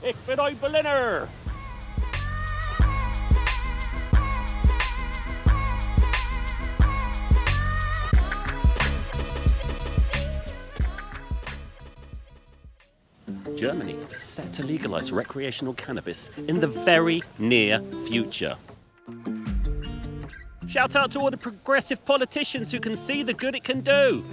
Ich bin ein Berliner. Germany is set to legalise recreational cannabis in the very near future. Shout out to all the progressive politicians who can see the good it can do.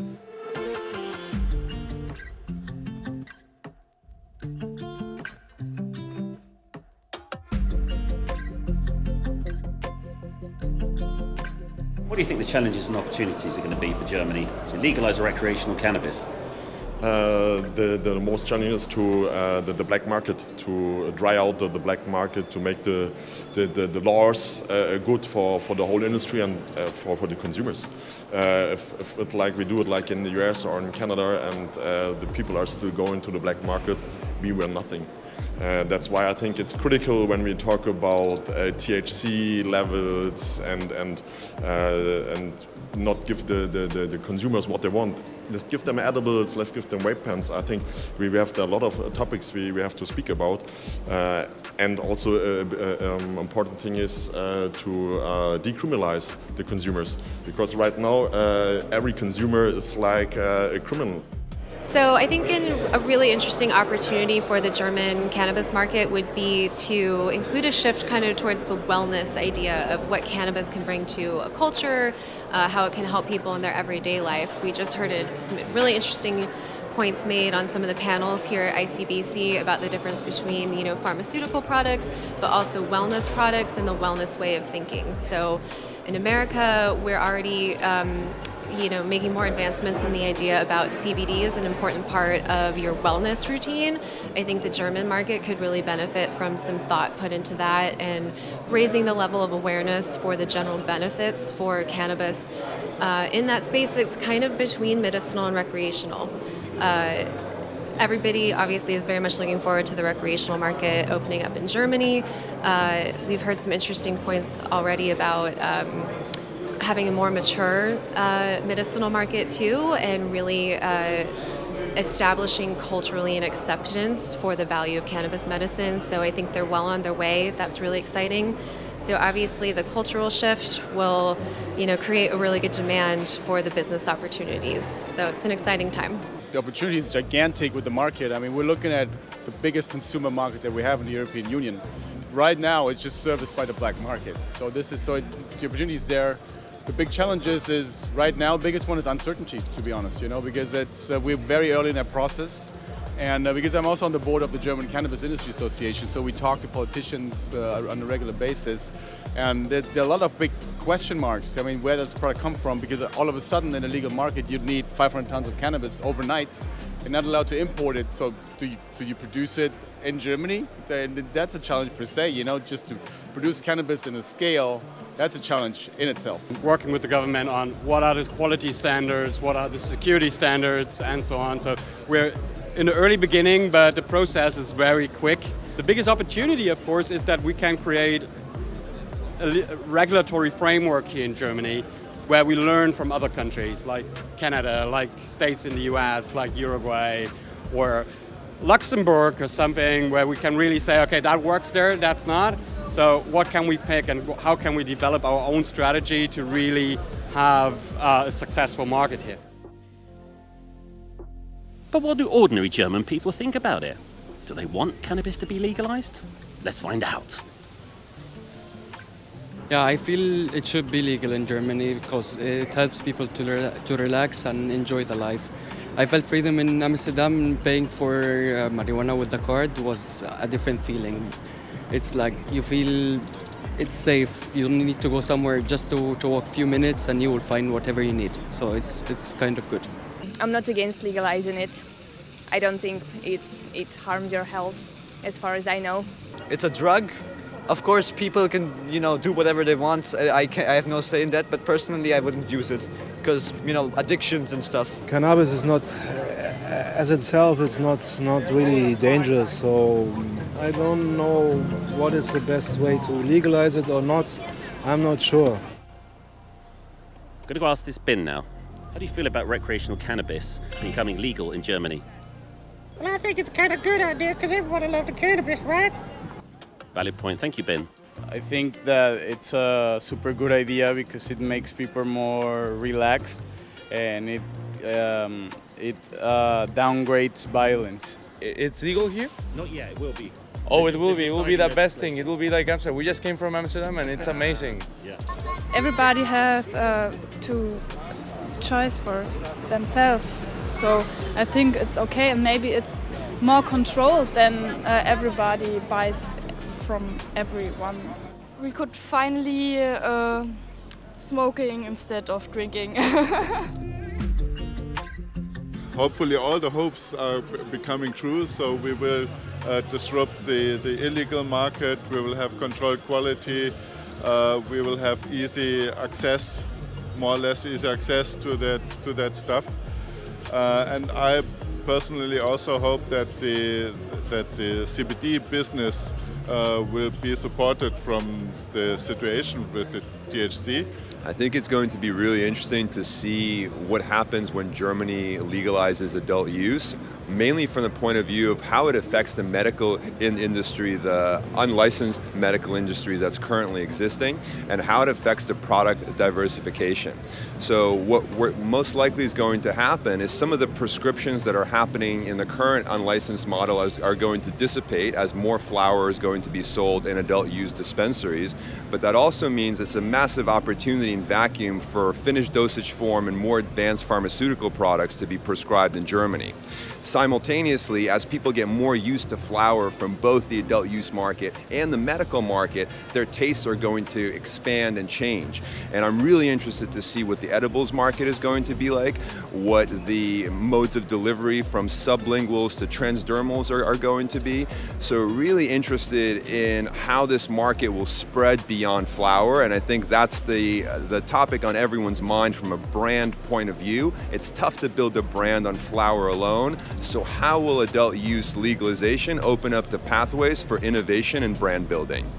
What do you think the challenges and opportunities are going to be for Germany to legalise recreational cannabis? The most challenging is to the black market, to dry out the black market, to make the laws good for the whole industry and for the consumers. If it like we do it like in the US or in Canada and the people are still going to the black market, we will nothing. That's why I think it's critical when we talk about THC levels and not give the consumers what they want. Let's give them edibles, let's give them vape pens. I think we have a lot of topics we have to speak about. And also important thing is to decriminalize the consumers. Because right now every consumer is like a criminal. So I think a really interesting opportunity for the German cannabis market would be to include a shift kind of towards the wellness idea of what cannabis can bring to a culture, how it can help people in their everyday life. We just heard some really interesting points made on some of the panels here at ICBC about the difference between, pharmaceutical products, but also wellness products and the wellness way of thinking. So in America, we're already making more advancements in the idea about CBD as an important part of your wellness routine. I think the German market could really benefit from some thought put into that and raising the level of awareness for the general benefits for cannabis in that space that's kind of between medicinal and recreational. Everybody obviously is very much looking forward to the recreational market opening up in Germany. We've heard some interesting points already about having a more mature medicinal market too, and really establishing culturally an acceptance for the value of cannabis medicine. So I think they're well on their way. That's really exciting. So obviously the cultural shift will, create a really good demand for the business opportunities. So it's an exciting time. The opportunity is gigantic with the market. I mean, we're looking at the biggest consumer market that we have in the European Union. Right now, it's just serviced by the black market. So the opportunity is there. The big challenge is right now, the biggest one is uncertainty, to be honest, because we're very early in that process. And because I'm also on the board of the German Cannabis Industry Association, so we talk to politicians on a regular basis. And there are a lot of big question marks. I mean, where does the product come from? Because all of a sudden in a legal market, you'd need 500 tons of cannabis overnight. You're not allowed to import it, so do you produce it in Germany? That's a challenge per se, just to produce cannabis in a scale, that's a challenge in itself. Working with the government on what are the quality standards, what are the security standards, and so on. So we're in the early beginning, but the process is very quick. The biggest opportunity, of course, is that we can create a regulatory framework here in Germany where we learn from other countries like Canada, like states in the US, like Uruguay, or Luxembourg or something, where we can really say, okay, that works there, that's not. So what can we pick and how can we develop our own strategy to really have a successful market here? But what do ordinary German people think about it? Do they want cannabis to be legalised? Let's find out. Yeah, I feel it should be legal in Germany because it helps people to relax and enjoy the life. I felt freedom in Amsterdam. Paying for marijuana with the card was a different feeling. It's like you feel it's safe. You don't need to go somewhere just to walk a few minutes and you will find whatever you need. So it's kind of good. I'm not against legalizing it. I don't think it harms your health, as far as I know. It's a drug. Of course, people can, do whatever they want. I have no say in that, but personally, I wouldn't use it because, addictions and stuff. Cannabis is not, as itself, it's not really dangerous. So I don't know what is the best way to legalize it or not. I'm not sure. I'm going to ask this bin now. How do you feel about recreational cannabis becoming legal in Germany? Well, I think it's kind of good idea because everybody loves the cannabis, right? Valid point. Thank you, Ben. I think that it's a super good idea because it makes people more relaxed and it downgrades violence. It's legal here? Not yet. It will be. Oh, it will be. It will be the best thing. It will be like Amsterdam. We just came from Amsterdam and it's amazing. Yeah. Everybody have to choice for themselves. So I think it's okay, and maybe it's more controlled than everybody buys from everyone. We could finally smoking instead of drinking. Hopefully all the hopes are becoming true, so we will disrupt the illegal market, we will have controlled quality, we will have easy access, more or less easy access to that stuff. And I personally also hope that the CBD business will be supported from the situation with the THC. I think it's going to be really interesting to see what happens when Germany legalizes adult use, mainly from the point of view of how it affects the medical industry, the unlicensed medical industry that's currently existing, and how it affects the product diversification. So what most likely is going to happen is some of the prescriptions that are happening in the current unlicensed model are going to dissipate as more flower is going to be sold in adult use dispensaries, but that also means it's a massive opportunity in vacuum for finished dosage form and more advanced pharmaceutical products to be prescribed in Germany. Simultaneously, as people get more used to flower from both the adult use market and the medical market, their tastes are going to expand and change. And I'm really interested to see what the edibles market is going to be like, what the modes of delivery from sublinguals to transdermals are going to be. So really interested in how this market will spread beyond flower, and I think that's the topic on everyone's mind from a brand point of view. It's tough to build a brand on flower alone, so how will adult use legalization open up the pathways for innovation and brand building?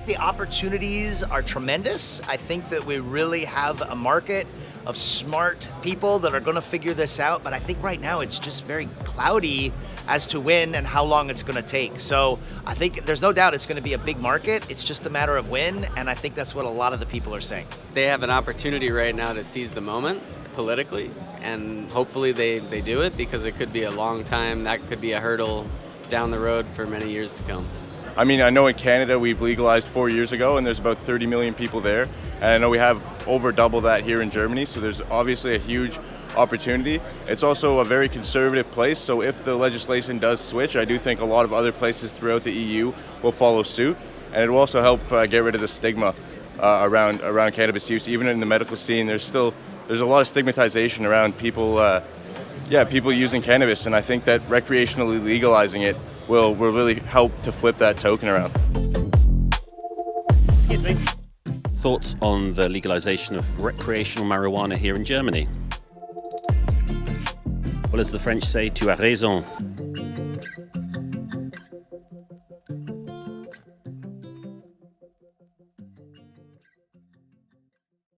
The opportunities are tremendous. I think that we really have a market of smart people that are going to figure this out, but I think right now it's just very cloudy as to when and how long it's going to take. So I think there's no doubt it's going to be a big market. It's just a matter of when, and I think that's what a lot of the people are saying. They have an opportunity right now to seize the moment politically, and hopefully they do it, because it could be a long time. That could be a hurdle down the road for many years to come. I mean, I know in Canada we've legalized 4 years ago and there's about 30 million people there. And I know we have over double that here in Germany, so there's obviously a huge opportunity. It's also a very conservative place, so if the legislation does switch, I do think a lot of other places throughout the EU will follow suit. And it will also help get rid of the stigma around cannabis use. Even in the medical scene, there's a lot of stigmatization around people using cannabis, and I think that recreationally legalizing it will really help to flip that token around. Excuse me. Thoughts on the legalization of recreational marijuana here in Germany? Well, as the French say, tu as raison.